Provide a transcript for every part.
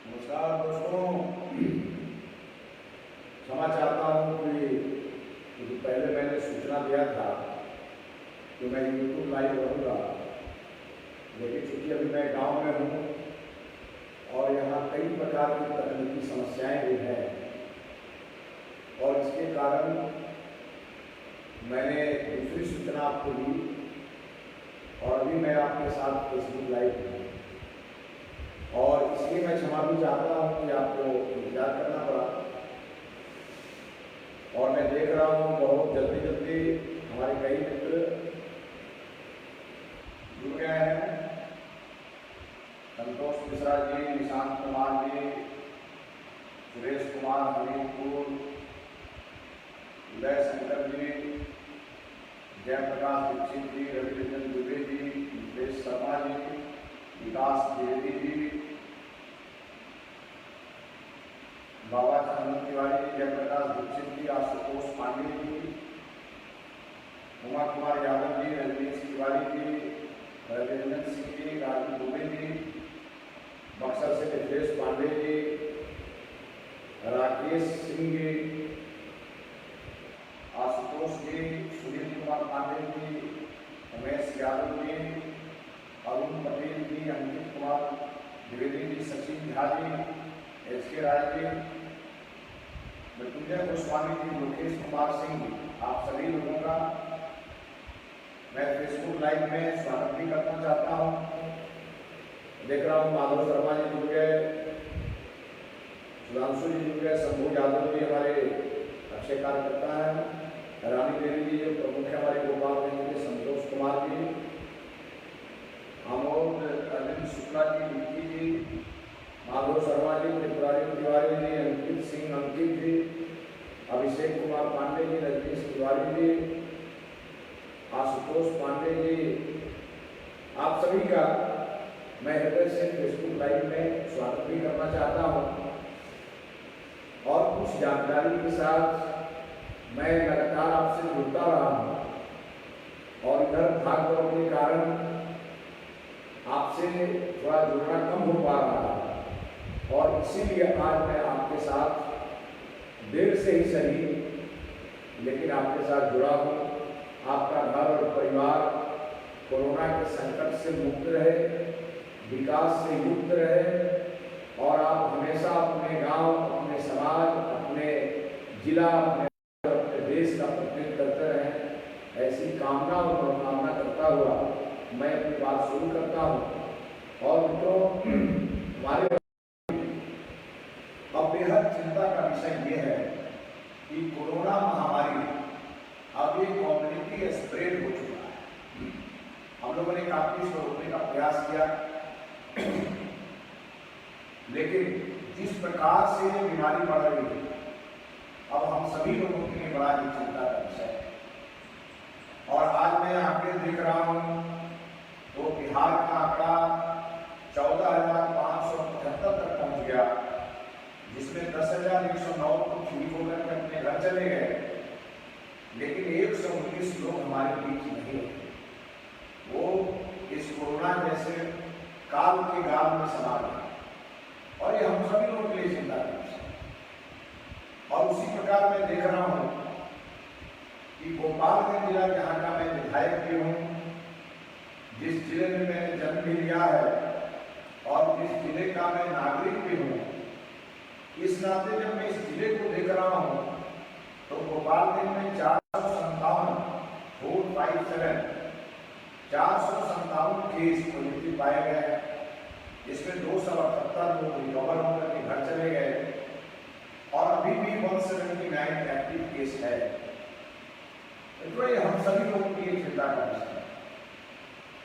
नमस्कार दोस्तों। क्षमा चाहता हूँ कि क्योंकि पहले मैंने सूचना दिया था कि मैं यूट्यूब लाइव रहूँगा, लेकिन चूँकि अभी मैं गांव में हूँ और यहाँ कई प्रकार की तकनीकी समस्याएं भी हैं और इसके कारण मैंने दूसरी सूचना आपको दी और अभी मैं आपके साथ फेसबुक लाइव हूँ और इसलिए मैं क्षमा भी चाहता हूँ कि आपको इंतजार करना पड़ा। और मैं देख रहा हूँ बहुत जल्दी जल्दी हमारे कई मित्र जुड़ गए हैं। संतोष मिश्रा जी, निशांत कुमार जी, सुरेश कुमार हमीरपुर, उदय शंकर जी, जयप्रकाश दीक्षित जी, रवि रंजन दुबे जी, मुकेश शर्मा जी, विकास द्विवेदी जी, बाबा चंदन तिवारी जी, जयप्रकाश दीक्षित जी, आशुतोष पांडे जी, उमा कुमार यादव जी, रजनीश तिवारी जी, रविरंजन सिंह जी, राजू दुबे जी, बक्सर से मिथिलेश पांडे जी, राकेश सिंह जी, आशुतोष जी, सुनील कुमार पांडे जी, उमेश यादव जी, अरुण पटेल जी, अंकित कुमार द्विवेदी जी, सचिन झा जी, एच.के. राय जी, मृत्युंजय गोस्वामी जी, लोकेश कुमार सिंह जी, आप सभी लोगों का मैं फेसबुक लाइव में स्वागत भी करना चाहता हूँ। देख रहा हूँ माधव शर्मा जी जुड़ गए, सुधांशु जी जुड़ गए, शंभू यादव जी हमारे अच्छे कार्यकर्ता हैं, रानी देवी जी जो प्रमुख है हमारे गोपालगंज के, संतोष कुमार जी, आमोद अरविंद शुक्ला जी, विक्की जी, माधव शर्मा जी, त्रिपुरारी तिवारी जी, अंकित सिंह अंकित जी, अभिषेक कुमार पांडे जी, रजनीश तिवारी जी, आशुतोष पांडे जी, आप सभी का मैं हृदय से फेसबुक लाइव में स्वागत भी करना चाहता हूं और कुछ जानकारी के साथ मैं लगातार आपसे जुड़ता रहा हूं और इधर भाग दौड़ के कारण आपसे थोड़ा जुड़ना कम हो पा रहा है और इसीलिए आज मैं आपके साथ देर से ही सही लेकिन आपके साथ जुड़ा हूँ। आपका घर और परिवार कोरोना के संकट से मुक्त रहे, विकास से युक्त रहे और आप हमेशा अपने गांव, अपने समाज, अपने जिला, अपने देश का प्रतिनिधित्व करते रहें, ऐसी कामना और मनोकामना करता हुआ मैं अपनी बात शुरू करता हूं। और मित्रों, हमारे अब बेहद चिंता का विषय ये है कि कोरोना महामारी अब ये कम्युनिटी स्प्रेड हो चुका है। हम लोगों ने काफी इसको रोकने का प्रयास किया, लेकिन जिस प्रकार से ये बीमारी बढ़ रही है अब हम सभी लोगों के लिए बड़ा ही चिंता का विषय है। और आज मैं आंकड़े देख रहा हूं तो बिहार का आंकड़ा 14,575 तक पहुंच गया, जिसमें 10,109 तो ठीक होकर के अपने घर चले गए, लेकिन 119 लोग हमारे बीच नहीं है। वो इस कोरोना जैसे काल के गाल में समा गए और ये हम सभी लोगों के लिए चिंता का विषय है। और उसी प्रकार मैं देख रहा हूं कि गोपालगंज जिला जहां का मैं विधायक भी हूं, जिस जिले में मैंने जन्म भी लिया है और जिस जिले का मैं नागरिक भी हूं, इस नाते जब मैं इस जिले को देख रहा हूं तो गोपालगंज में 457 केस पॉजिटिव पाए गए हैं। इसमें 278 लोग रिकवर होकर के घर चले गए और अभी भी 179 एक्टिव केस है। तो ये हम सभी लोगों की एक चिंता का विषय है,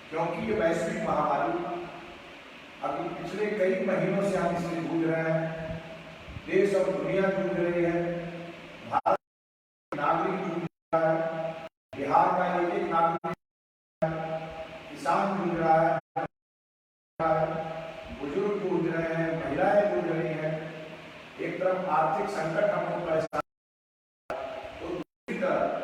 क्योंकि ये वैश्विक महामारी अभी पिछले कई महीनों से हम इससे जूझ रहे हैं। देश और दुनिया जूझ रही है, भारत नागरिक जूझ रहा है, बिहार का एक नागरिक, किसान जूझ रहा है, बुजुर्ग जूझ रहे हैं, महिलाएं जूझ रही हैं। एक तरफ आर्थिक संकट हमको परेशान तो दूसरी तरफ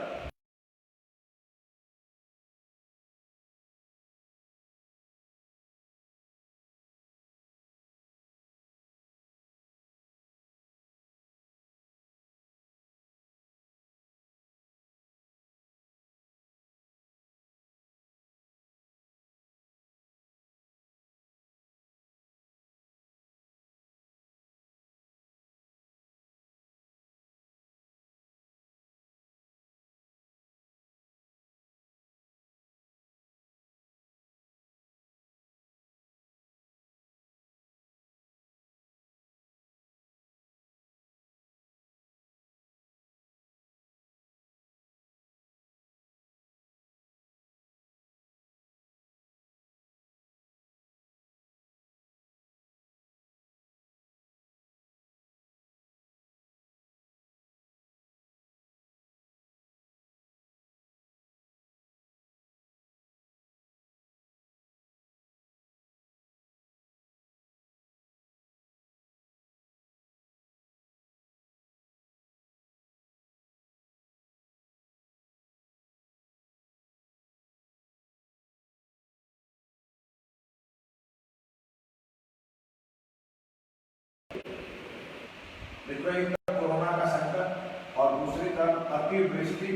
देखो, एक तरफ कोरोना का संकट और दूसरी तरफ अतिवृष्टि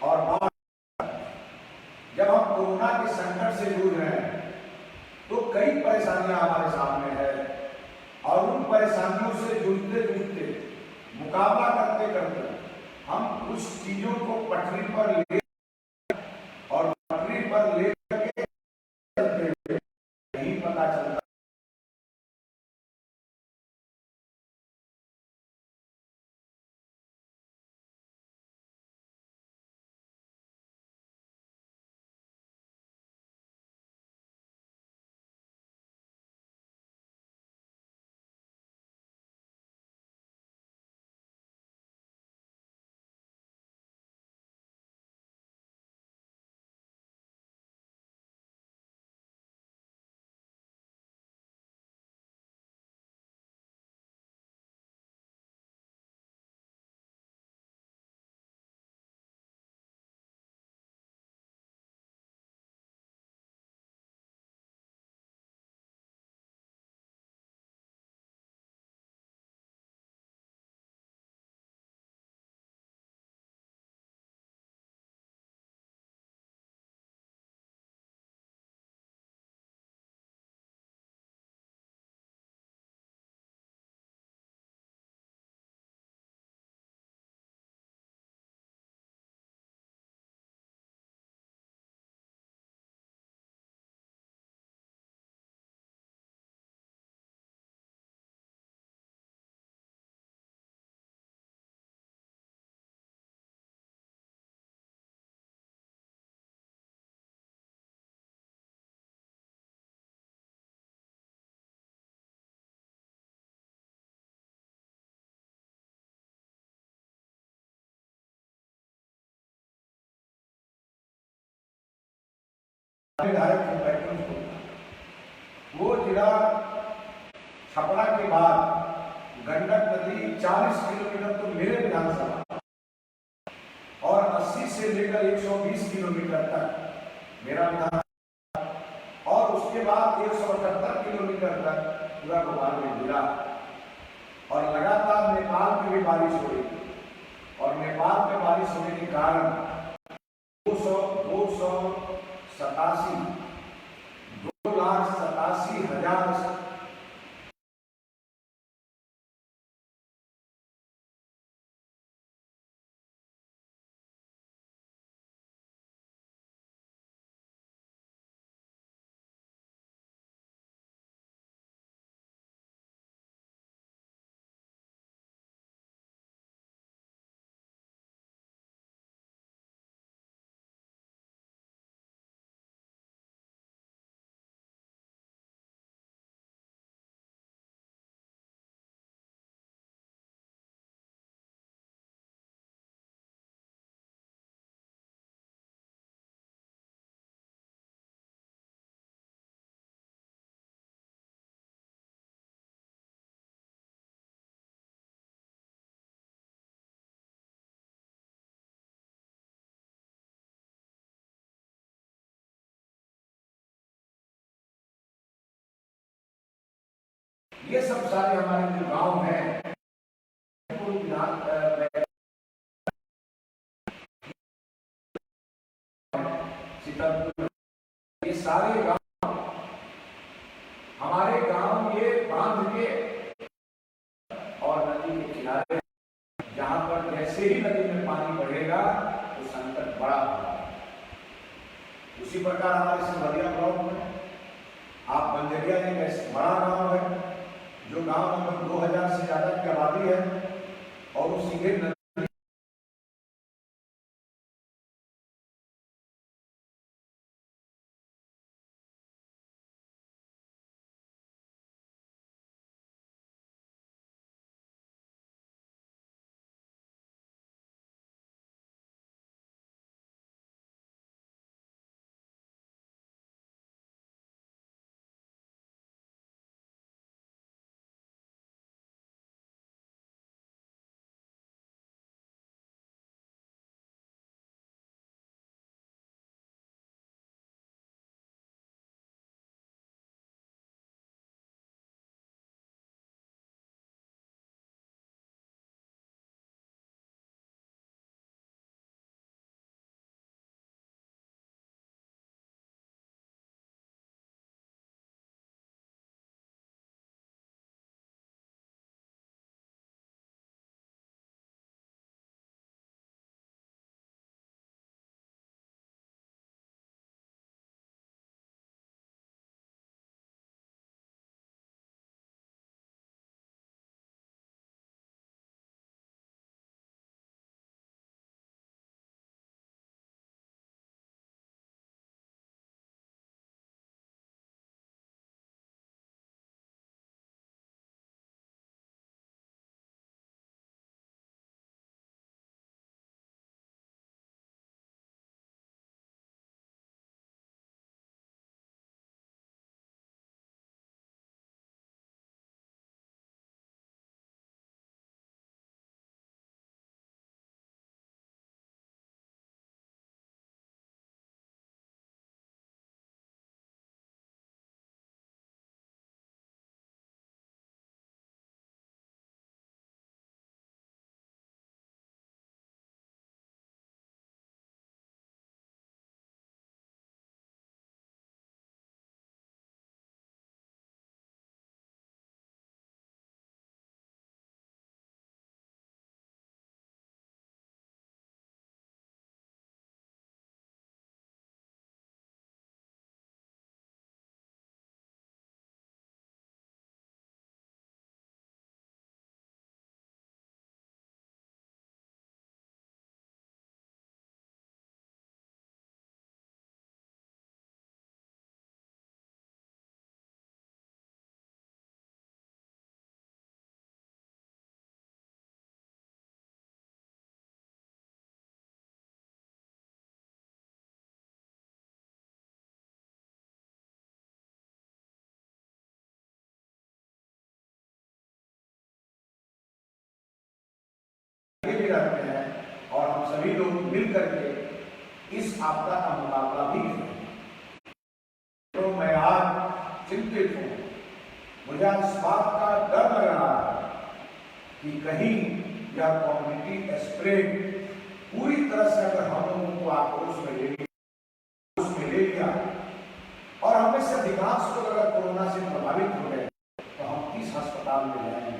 और बाढ़। जब हम कोरोना के संकट से जूझ रहे हैं तो कई परेशानियां हमारे सामने है, और उन परेशानियों से जूझते जूझते, मुकाबला करते करते हम कुछ चीजों को पटरी पर ले और पटरी पर ले करके चलते हुए नहीं पता चलता निर्धारित पैटर्न को। वो जिला छपरा के बाद गंडक नदी 40 किलोमीटर तो मेरे विधानसभा और 80 से लेकर 120 किलोमीटर तक मेरा विधान, और उसके बाद 178 किलोमीटर तक पूरा गोपालगंज जिला। और लगातार नेपाल में भी बारिश हो रही थी, और नेपाल में बारिश होने के कारण 2,87,000 ये सब सारे हमारे जो गांव हैं, ये सारे गांव हमारे गांव ये बांध के और नदी के किनारे, जहां पर जैसे ही नदी में पानी बढ़ेगा तो संकट बड़ा होगा। उसी प्रकार हमारे सिंधवलिया ब्लॉक में आप बंजरिया एक बड़ा गांव है, जो गांव नंबर 2000 से ज्यादा की आबादी है, और वो सीधे भी रहते हैं और हम सभी लोग मिल करके इस आपदा का मुकाबला भी करें। तो मैं आज चिंतित हूँ, मुझे इस बात का डर लग रहा है कि कहीं यह कम्युनिटी स्प्रेड पूरी तरह से अगर हम लोगों को आक्रोश में ले लिया और हमें से अधिकांश लोग अगर कोरोना से प्रभावित हो गए तो हम किस अस्पताल में जाएंगे।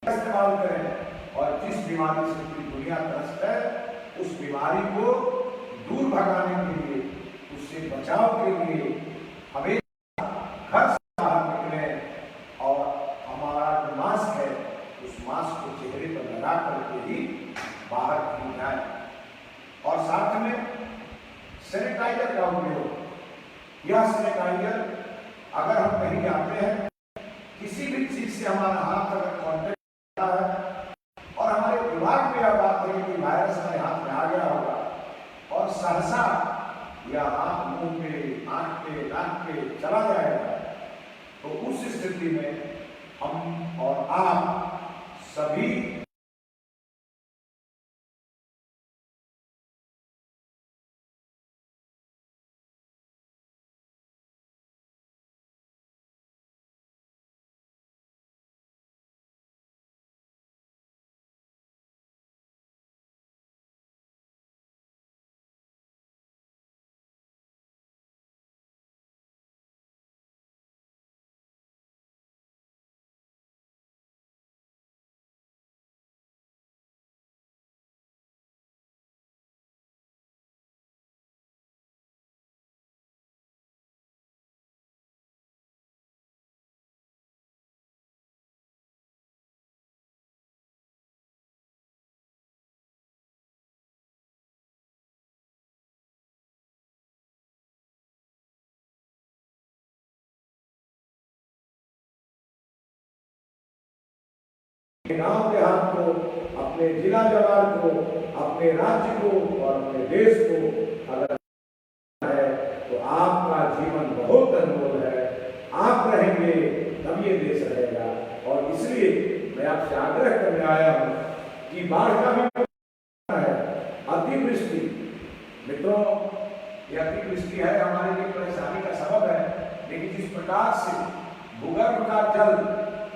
इस्तेमाल करें और जिस बीमारी से पूरी दुनिया त्रस्त है उस बीमारी को दूर भगाने के लिए, उससे बचाव के लिए हमेशा घर से बाहर निकले और हमारा जो मास्क है उस मास्क को चेहरे पर लगा करके ही बाहर निकल जाए और साथ में सैनिटाइजर का उपयोग। यह सैनिटाइजर अगर हम कहीं जाते हैं, किसी भी चीज से हमारा हाथ अगर कॉन्टेक्ट और हमारे दिमाग में यह बात है कि वायरस हमारे हाथ में आ गया होगा और सहसा या हाथ मुंह पे, आंख पे, नाक पे चला जाएगा, तो उस स्थिति में हम और आप सभी गांव देहात को, अपने जिला जवार को, अपने राज्य को और अपने देश को अगर है तो आपका जीवन बहुत अनमोल है। आप रहेंगे तब ये देश रहेगा। और इसलिए मैं आपसे आग्रह करने आया हूं कि बाढ़ का भी है, अतिवृष्टि। मित्रों, ये अतिवृष्टि है हमारे लिए परेशानी का सबब है, लेकिन जिस प्रकार से भूगर्भ का जल,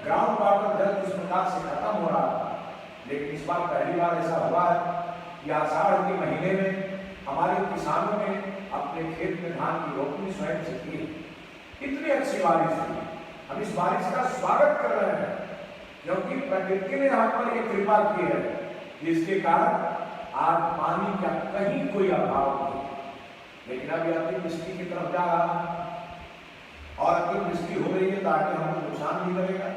ग्राउंड वाटर जल जिस प्रकार से खत्म हो रहा था, लेकिन इस बार पहली बार ऐसा हुआ है कि आषाढ़ के महीने में हमारे किसानों ने अपने खेत में धान की रोपनी स्वयं से की। इतनी अच्छी बारिश हुई, हम इस बारिश का स्वागत कर रहे हैं क्योंकि प्रकृति ने हम पर यह कृपा की है, जिसके कारण आज पानी का कहीं कोई अभाव नहीं। लेकिन अभी अतिवृष्टि की तरफ जा रहा है और अतिवृष्टि हो रही है ताकि हमको नुकसान भी करेगा,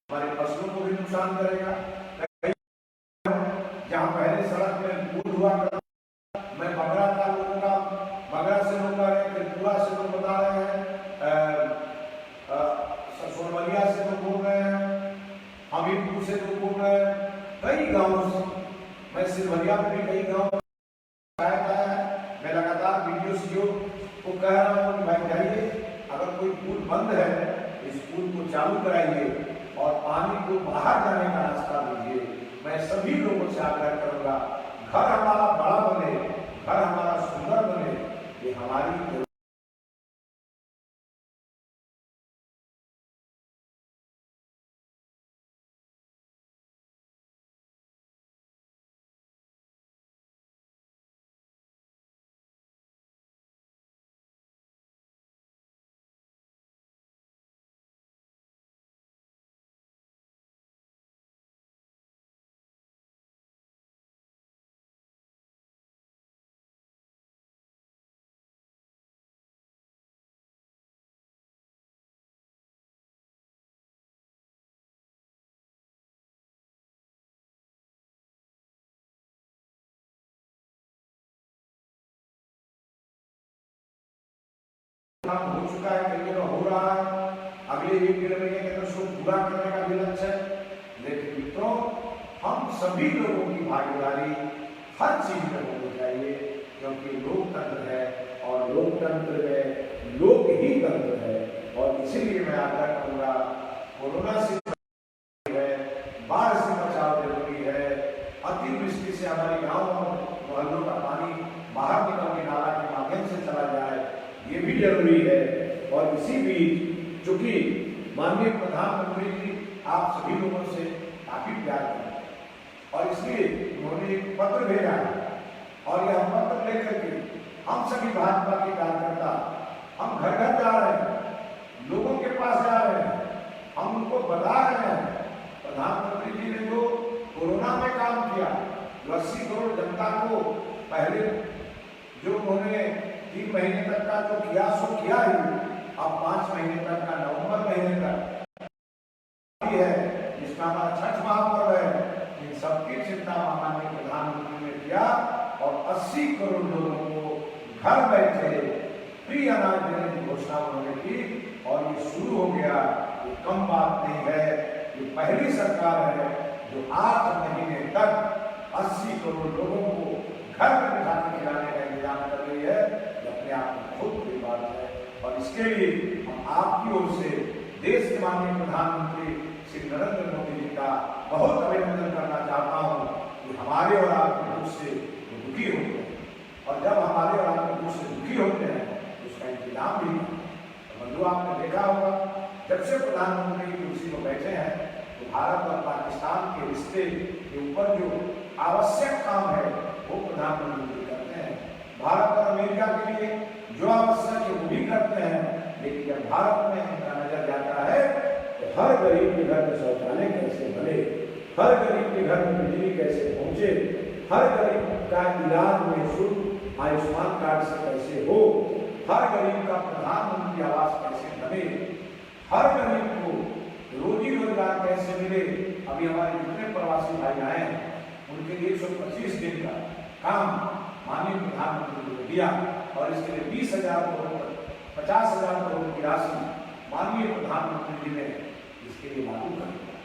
हमारे फसलों को भी नुकसान करेगा। जहां पहले सड़क में पुल हुआ करता, मैं बगरा का लोगों का, बगरा से लोग आ रहे हैं, त्रिपुरा से लोग बता रहे हैं, सोनबलिया से लोग बोल रहे हैं, हमीरपुर से लोग बोल रहे हैं, कई गाँव से, मैं सिरवलिया में भी कई गाँव आया है। मैं लगातार वीडियो सीओ को कह रहा हूँ कि भाई जाइए, अगर कोई पुल बंद है इस पुल को चालू कराइए और पानी को बाहर जाने का रास्ता दीजिए। मैं सभी लोगों से आग्रह करूंगा, घर हमारा बड़ा बने, घर हमारा सुंदर बने, ये हमारी काम हो चुका है, कई जगह हो रहा है, अगले 1-1.5 महीने के अंदर उसको पूरा करने का भी लक्ष्य है। लेकिन मित्रों, हम सभी लोगों की भागीदारी हर चीज में होनी चाहिए, क्योंकि लोकतंत्र है और लोकतंत्र में लोक ही तंत्र है। और इसीलिए मैं आग्रह करूंगा, कोरोना से है, बाढ़ से बचाव जरूरी है, अतिवृष्टि से हमारे गाँव और मोहल्लों का पानी बाहर निकल के नाला के माध्यम से चला जाए, ये भी जरूरी है। और इसी बीच चूंकि माननीय प्रधानमंत्री जी आप सभी लोगों से काफी प्यार करते हैं और इसलिए उन्होंने एक पत्र भेजा है, और यह पत्र लेकर के हम सभी भाजपा के कार्यकर्ता हम घर घर जा रहे हैं, लोगों के पास जा रहे हैं, हम उनको बता रहे हैं प्रधानमंत्री जी ने जो कोरोना में काम किया, 80 करोड़ जनता को पहले जो उन्होंने 3 महीने तक का जो किया सो किया ही, अब 5 महीने तक का, नवंबर महीने तक है, जिसका हमारा छठ महापर्व है, इन सबकी चिंता माननीय प्रधानमंत्री ने किया और 80 करोड़ लोगों को घर बैठे फ्री अनाज देने की घोषणा उन्होंने की। और ये शुरू हो गया, ये कम बात नहीं है, ये पहली सरकार है जो 8 महीने तक 80 करोड़ लोगों को घर में बिठा के खिलाने का इंतजाम कर रही है। अपने आप में बहुत बड़ी बात है और इसके लिए हम आपकी ओर से देश के माननीय प्रधानमंत्री श्री नरेंद्र मोदी जी का बहुत अभिनंदन करना चाहता हूँ कि हमारे और आपके दुख से दुखी होते हैं, और जब हमारे और आपके दुख से दुखी होते हैं तो उसका इंतजाम भी बंधु आपने देखा होगा, जब से प्रधानमंत्री की कुर्सी पर बैठे हैं तो भारत और पाकिस्तान के रिश्ते के ऊपर जो आवश्यक काम है वो प्रधानमंत्री करते हैं। भारत और अमेरिका के लिए जो आवश्यक है वो भी करते हैं, लेकिन जब भारत में इनका नजर जाता है तो हर गरीब के घर में शौचालय कैसे बने, हर गरीब के घर में बिजली कैसे पहुंचे, हर गरीब का इलाज में शुल्क आयुष्मान कार्ड से कैसे हो, हर गरीब का प्रधानमंत्री आवास कैसे बने, हर गरीब को रोजी रोजगार कैसे मिले। अभी हमारे जितने प्रवासी भाई आए हैं उनके लिए 125 दिन का काम माननीय प्रधानमंत्री ने दिया और इसके लिए 20,000 करोड़ 50,000 करोड़ की राशि माननीय प्रधानमंत्री जी ने इसके लिए लागू कर दिया।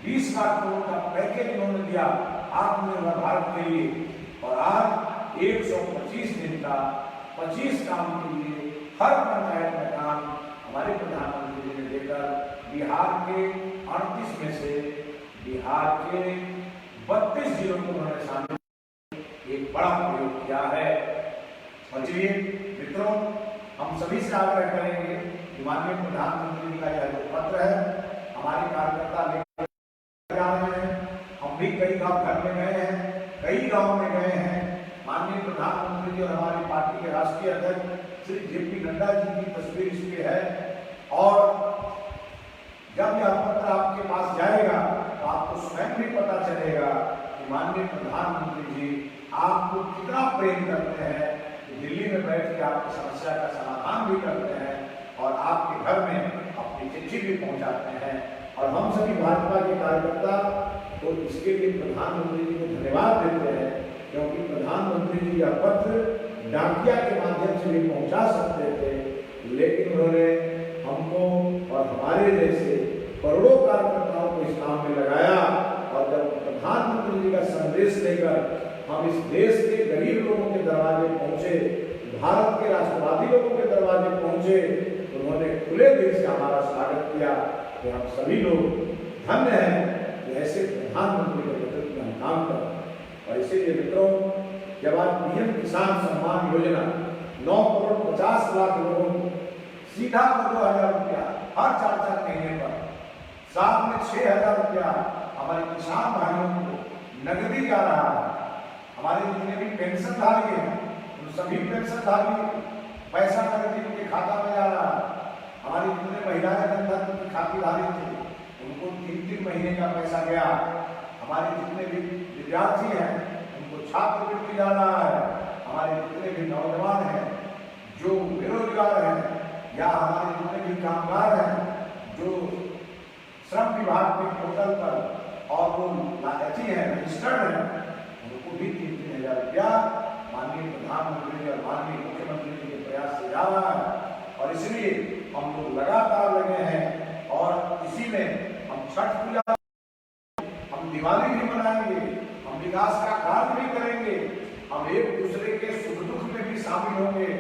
20 लाख करोड़ का पैकेज उन्होंने दिया आत्मनिर्भर भारत के लिए, और आज 125 दिन का 25 काम के लिए हर पंचायत में काम हमारे प्रधानमंत्री जी ने देकर बिहार के 38 में से बिहार के 32 जिलों को उन्होंने शामिल एक बड़ा प्रयोग किया है। और चलिए मित्रों, हम सभी से आग्रह करेंगे कि माननीय प्रधानमंत्री जी का यह जो पत्र है हमारे कार्यकर्ता लेकर जा रहे हैं, हम भी कई गांव घर में गए हैं, कई गांव में गए हैं। माननीय प्रधानमंत्री जी और हमारी पार्टी के राष्ट्रीय अध्यक्ष श्री जेपी नड्डा जी की तस्वीर इस पे है, और जब यह पत्र आपके पास जाएगा तो आपको स्वयं भी पता चलेगा कि माननीय प्रधानमंत्री जी आपको कितना प्रेम करते हैं, दिल्ली में बैठ के आपकी समस्या का समाधान भी करते हैं और आपके घर में अपनी चिट्ठी भी पहुंचाते हैं। और हम सभी भाजपा के कार्यकर्ता तो इसके लिए प्रधानमंत्री जी को धन्यवाद देते हैं, क्योंकि प्रधानमंत्री जी यह पत्र डाकिया के माध्यम से भी पहुंचा सकते थे, लेकिन उन्होंने हमको और हमारे जैसे करोड़ों कार्यकर्ताओं को इस काम में लगाया। और जब प्रधानमंत्री जी का संदेश लेकर हम इस देश के गरीब लोगों के दरवाजे पहुंचे, भारत के राष्ट्रवादी लोगों के दरवाजे पहुंचे, तो उन्होंने खुले दिल से हमारा स्वागत किया कि हम सभी लोग धन्य हैं कि ऐसे प्रधानमंत्री के नेतृत्व में हम काम कर। और इसीलिए मित्रों, जब आज पीएम किसान सम्मान योजना 9,50,00,000 लोगों को सीधा 2,000 रुपया हर 4-4 महीने पर, साथ में 6,000 रुपया हमारे किसान भाइयों को नगदी जा रहा है। हमारे जितने भी पेंशनधारी हैं उन सभी पेंशनधारी पैसा नगदी उनके खाता में जा रहा है। हमारी जितने महिलाएं जनधन की खातेदारी थी उनको 3-3 महीने का पैसा गया। हमारे जितने भी विद्यार्थी हैं उनको छात्रवृत्ति जा रहा है। हमारे जितने भी नौजवान हैं जो बेरोजगार हैं, या हमारे जितने भी कामगार हैं जो श्रम विभाग के पोर्टल पर और वो लायकी हैं, रजिस्टर्ड हैं, उनको भी 3-3 हजार रुपया माननीय प्रधानमंत्री और माननीय मुख्यमंत्री के प्रयास से जा रहा है। और इसलिए हम लोग लगातार लगे हैं और इसी में हम छठ पूजा, हम दिवाली भी मनाएंगे, हम विकास का कार्य भी करेंगे, हम एक दूसरे के सुख दुख में भी शामिल होंगे,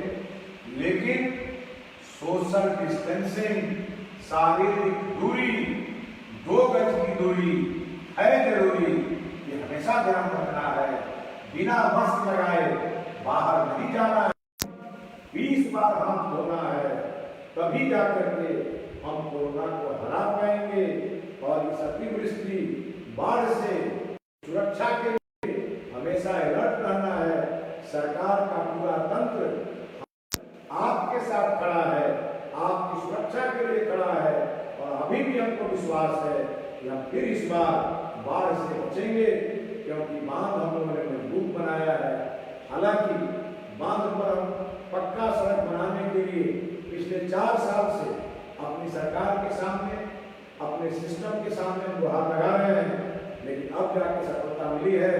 लेकिन सोशल डिस्टेंसिंग, शारीरिक दूरी, 2 गज की दूरी है जरूरी, ये हमेशा ध्यान रखना है। बिना मास्क लगाए बाहर नहीं जाना है, 20 बार हाथ धोना है, तभी जाकर के हम कोरोना को हरा पाएंगे। और इस अतिवृष्टि बाढ़ से सुरक्षा के लिए हमेशा अलर्ट रहना है। सरकार का पूरा तंत्र आपके साथ खड़ा है, आपकी सुरक्षा के लिए खड़ा है, और अभी भी हमको विश्वास है कि हम फिर इस बार बाढ़ से बचेंगे, क्योंकि बांध हम लोगों ने मजबूत बनाया है। हालांकि बांध पर हम पक्का सड़क बनाने के लिए पिछले 4 साल से अपनी सरकार के सामने, अपने सिस्टम के सामने गुहार लगा रहे हैं, लेकिन अब जाके सफलता मिली है।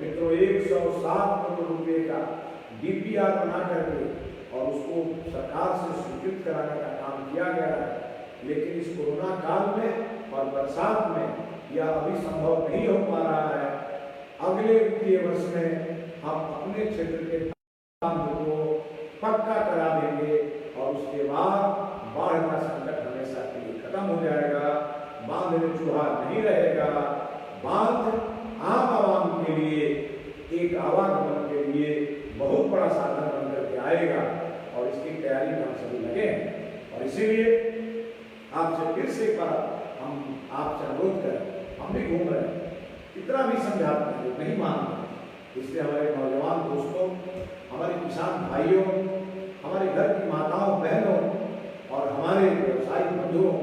मित्रों, 107 करोड़ रुपए का DPR बना करके और उसको सरकार से स्वीकृत कराने का काम किया गया है, लेकिन इस कोरोना काल में और बरसात में यह अभी संभव नहीं हो पा रहा है। अगले वित्तीय वर्ष में हम अपने क्षेत्र के बांध को पक्का करा देंगे और उसके बाद बाढ़ का संकट हमेशा के लिए खत्म हो जाएगा। बांध में चूहा नहीं रहेगा। बांध आम आवाम के लिए एक आवागमन के लिए बहुत बड़ा साधन बन करके आएगा, और इसकी तैयारी में हम सभी लगे हैं। और इसीलिए आपसे फिर से एक बार हम आपसे अनुरोध करें, हम भी घूम रहे हैं, कितना भी समझाते हैं नहीं मान रहे। इसलिए हमारे नौजवान दोस्तों, हमारे किसान भाइयों, हमारे घर की माताओं बहनों और हमारे व्यवसायिक बंधुओं,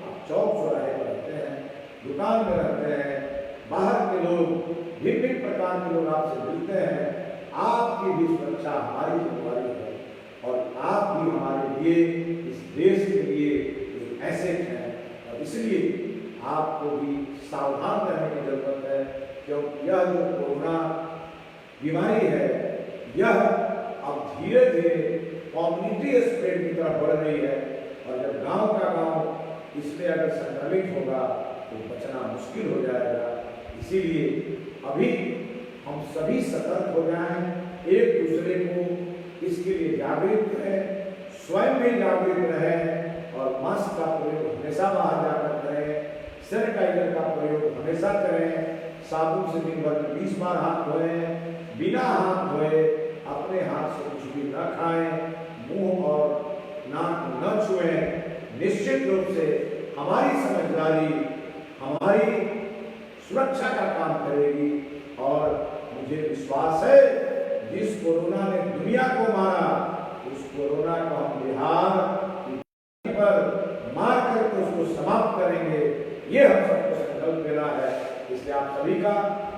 आप चौक चौराहे पर रहते हैं, दुकान में रहते हैं, बाहर के लोग, विभिन्न प्रकार के लोग आपसे मिलते हैं, आपकी भी सुरक्षा हमारी जिम्मेदारी है, और आप भी हमारे लिए, इस देश के लिए एक एसेट है। और इसलिए आपको भी सावधान रहने की जरूरत है, क्योंकि यह जो कोरोना बीमारी है, यह अब धीरे धीरे कम्युनिटी स्प्रेड की तरफ बढ़ रही है, और जब गांव का गांव इसमें अगर संक्रमित होगा तो बचना मुश्किल हो जाएगा। इसीलिए अभी हम सभी सतर्क हो जाएं, एक दूसरे को इसके लिए जागरूक करें, स्वयं भी जागरूक रहें, और मास्क का प्रयोग हमेशा बाहर जाकर करें, सैनिटाइजर का प्रयोग हमेशा करें, साबुन से दिन भर में 20 बार हाथ धोएं, बिना हाथ धोए अपने हाथ से कुछ भी न खाएं, मुंह और नाक न छुएं। निश्चित रूप से हमारी समझदारी हमारी सुरक्षा का काम करेगी, और मुझे विश्वास है जिस कोरोना ने दुनिया को मारा, उस कोरोना को हम बिहार पर मार करके उसको समाप्त करेंगे। ये हम सबको संकल्प लेना है। इसलिए आप सभी का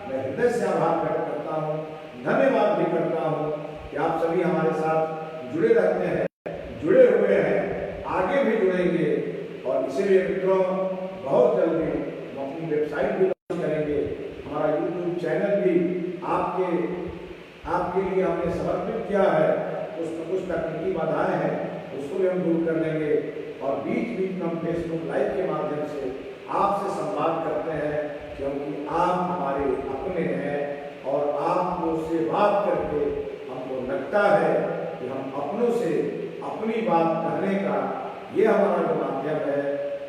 मैं हृदय से आभार व्यक्त करता हूँ, धन्यवाद भी करता हूँ कि आप सभी हमारे साथ जुड़े रहते हैं, जुड़े हुए हैं, आगे भी जुड़ेंगे। और इसीलिए मित्रों, बहुत जल्दी हम अपनी वेबसाइट भी लॉन्च करेंगे, हमारा YouTube चैनल भी आपके लिए हमने समर्पित किया है। उसमें कुछ तकनीकी बाधाएं हैं, उसको भी हम दूर कर देंगे, और बीच बीच में हम फेसबुक लाइव के माध्यम से आपसे संवाद करते हैं, क्योंकि आप हमारे अपने हैं, और आपको से बात करके हमको लगता है कि हम अपनों से अपनी बात कहने का ये हमारा जो माध्यम है,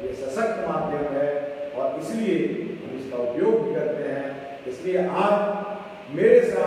ये सशक्त माध्यम है, और इसलिए हम इसका उपयोग भी करते हैं। इसलिए आज मेरे साथ